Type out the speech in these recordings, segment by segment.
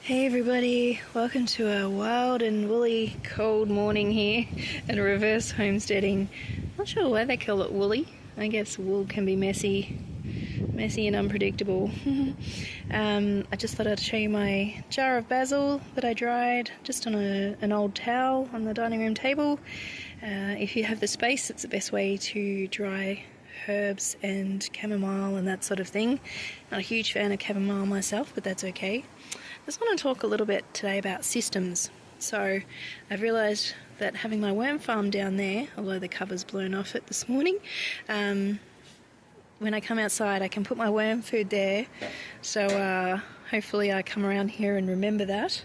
Hey everybody, welcome to a wild and woolly cold morning here at Reverse Homesteading. Not sure why they call it woolly. I guess wool can be messy and unpredictable. I just thought I'd show you my jar of basil that I dried just on an old towel on the dining room table. If you have the space, it's the best way to dry herbs and chamomile and that sort of thing. Not a huge fan of chamomile myself, but that's okay. I just want to talk a little bit today about systems. So I've realised that having my worm farm down there, although the cover's blown off it this morning, when I come outside I can put my worm food there, so hopefully I come around here and remember that,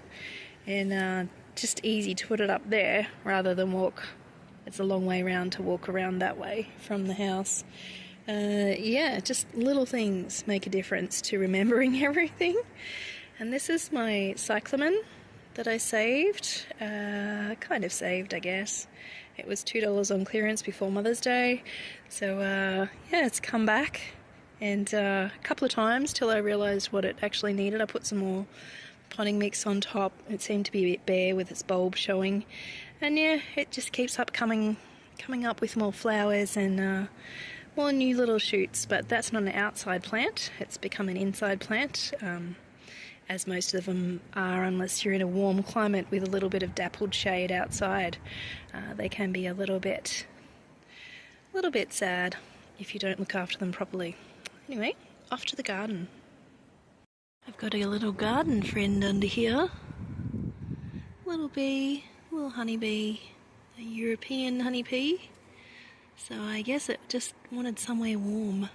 and just easy to put it up there rather than walk. It's a long way round to walk around that way from the house. Yeah, just little things make a difference to remembering everything. And this is my cyclamen that I saved, kind of saved I guess. It was $2 on clearance before Mother's Day, so yeah, it's come back, and a couple of times till I realised what it actually needed. I put some more potting mix on top. It seemed to be a bit bare with its bulb showing, and yeah, it just keeps up coming up with more flowers and more new little shoots. But that's not an outside plant, it's become an inside plant. As most of them are, unless you're in a warm climate with a little bit of dappled shade outside. They can be a little bit sad if you don't look after them properly. Anyway, off to the garden. I've got a little garden friend under here. Little bee, little honeybee, a European honeybee. So I guess it just wanted somewhere warm.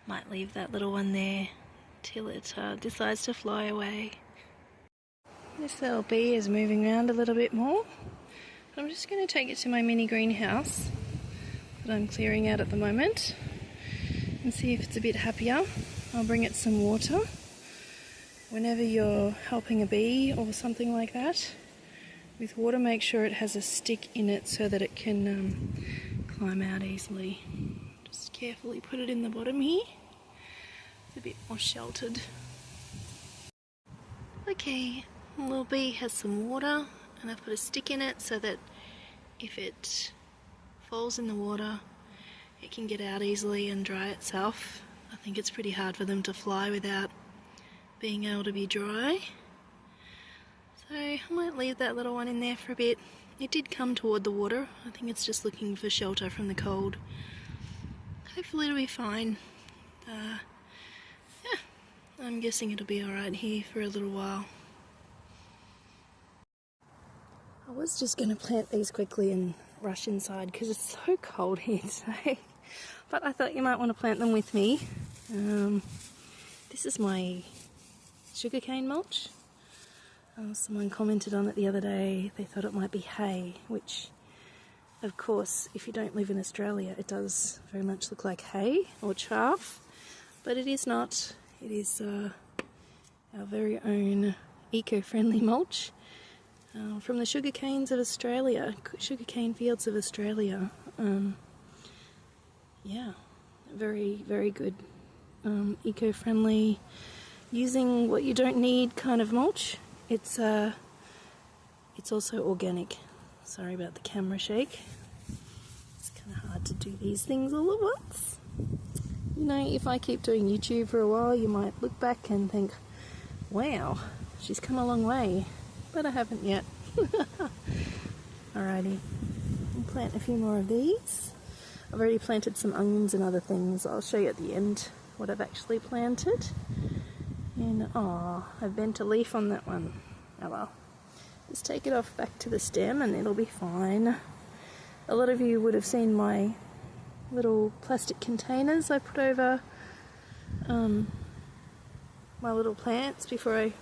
Might leave that little one there till it decides to fly away. This little bee is moving around a little bit more. I'm just going to take it to my mini greenhouse that I'm clearing out at the moment and see if it's a bit happier. I'll bring it some water. Whenever you're helping a bee or something like that with water, make sure it has a stick in it so that it can climb out easily. Just carefully put it in the bottom here. It's a bit more sheltered. Okay, the little bee has some water, and I've put a stick in it so that if it falls in the water it can get out easily and dry itself. I think it's pretty hard for them to fly without being able to be dry. So I might leave that little one in there for a bit. It did come toward the water. I think it's just looking for shelter from the cold. Hopefully it'll be fine. Yeah, I'm guessing it'll be alright here for a little while. I was just going to plant these quickly and rush inside because it's so cold here today. But I thought you might want to plant them with me. This is my sugarcane mulch. Someone commented on it the other day. They thought it might be hay, which of course if you don't live in Australia it does very much look like hay or chaff, but it is not. It is our very own eco-friendly mulch from the sugarcane fields of Australia. Yeah, very, very good eco-friendly, using what you don't need kind of mulch. It's also organic. Sorry about the camera shake. It's kind of hard to do these things all at once. You know, if I keep doing YouTube for a while, you might look back and think, wow, she's come a long way. But I haven't yet. Alrighty, I'll plant a few more of these. I've already planted some onions and other things. I'll show you at the end what I've actually planted. And I've bent a leaf on that one. Oh well. Just take it off back to the stem and it'll be fine. A lot of you would have seen my little plastic containers I put over my little plants before I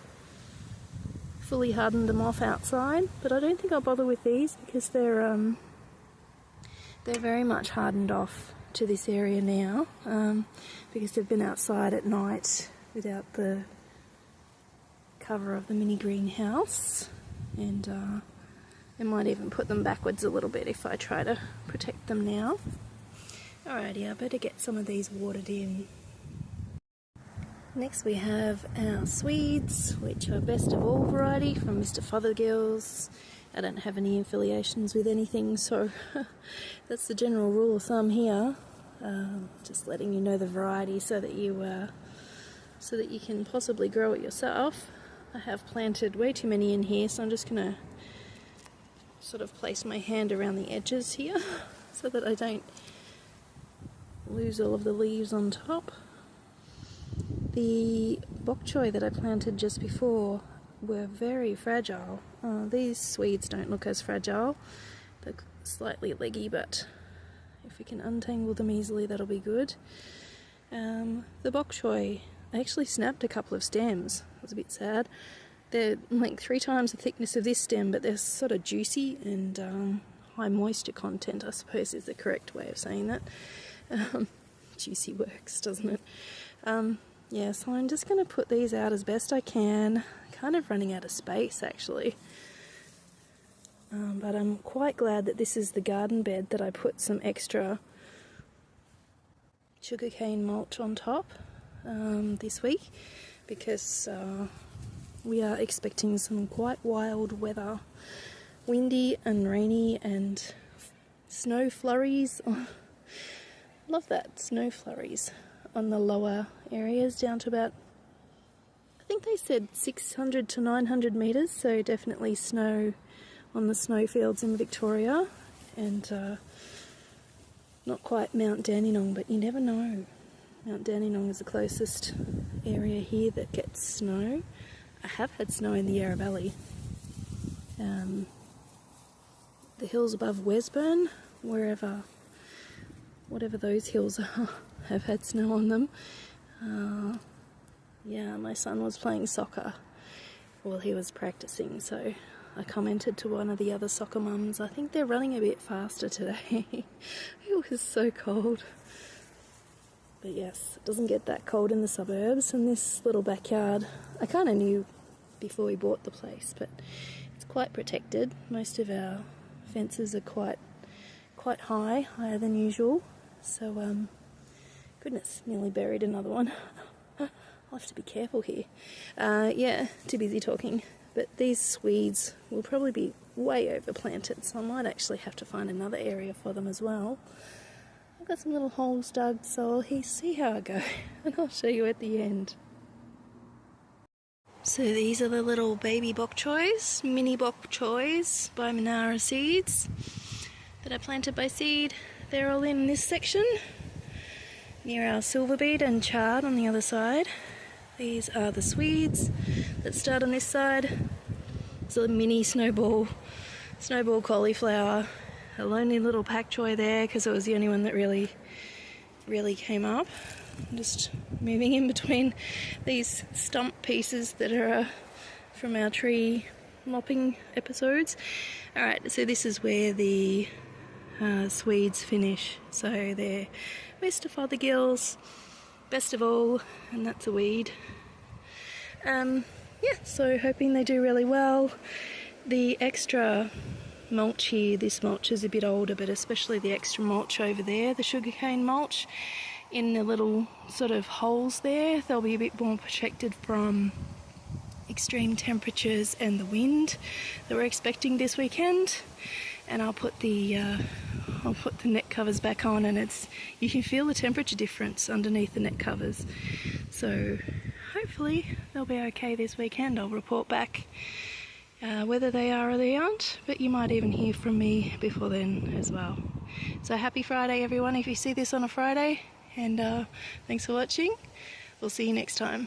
fully hardened them off outside, but I don't think I'll bother with these because they're very much hardened off to this area now, because they've been outside at night without the cover of the mini greenhouse, and I might even put them backwards a little bit if I try to protect them now. Alrighty, I better get some of these watered in. Next we have our Swedes, which are best of all variety from Mr. Fothergill's. I don't have any affiliations with anything, so that's the general rule of thumb here. Just letting you know the variety so that you can possibly grow it yourself. I have planted way too many in here, so I'm just going to sort of place my hand around the edges here so that I don't lose all of the leaves on top. The Bok Choy that I planted just before were very fragile. These Swedes don't look as fragile. They're slightly leggy, but if we can untangle them easily, that'll be good. The Bok Choy, I actually snapped a couple of stems. It was a bit sad. They're like 3 times the thickness of this stem, but they're sort of juicy and high moisture content, I suppose is the correct way of saying that. Juicy works, doesn't it? Yeah, so I'm just going to put these out as best I can. Kind of running out of space, actually. But I'm quite glad that this is the garden bed that I put some extra sugarcane mulch on top this week, because we are expecting some quite wild weather. Windy and rainy and snow flurries. Love that, snow flurries on the lower areas down to about, I think they said 600 to 900 metres, so definitely snow on the snowfields in Victoria, and not quite Mount Dandenong, but you never know. Mount Dandenong is the closest area here that gets snow. I have had snow in the Yarra Valley. The hills above Wesburn, whatever those hills are, have had snow on them. Yeah, my son was playing soccer while he was practicing, so I commented to one of the other soccer mums, I think they're running a bit faster today. It was so cold. But yes, it doesn't get that cold in the suburbs, and this little backyard, I kind of knew before we bought the place, but it's quite protected. Most of our fences are quite high, higher than usual. So, goodness, nearly buried another one. I'll have to be careful here. Yeah, too busy talking. But these Swedes will probably be way overplanted, so I might actually have to find another area for them as well. I've got some little holes dug, so I'll see how I go, and I'll show you at the end. So these are the little baby Bok Choys, mini Bok Choys by Manara Seeds that I planted by seed. They're all in this section near our silver beet and chard on the other side. These are the Swedes that start on this side. It's a mini snowball cauliflower, a lonely little Bok Choy there because it was the only one that really came up. I'm just moving in between these stump pieces that are from our tree mopping episodes. Alright, so this is where the Swedes finish. So they're Mr. Fothergill's, best of all, and that's a weed. Yeah, so hoping they do really well. The extra mulch here, this mulch is a bit older, but especially the extra mulch over there, the sugarcane mulch, in the little sort of holes there, they'll be a bit more protected from extreme temperatures and the wind that we're expecting this weekend. And I'll put the net covers back on, and you can feel the temperature difference underneath the net covers. So hopefully they'll be okay this weekend. I'll report back whether they are or they aren't, but you might even hear from me before then as well. So happy Friday everyone if you see this on a Friday, and thanks for watching. We'll see you next time.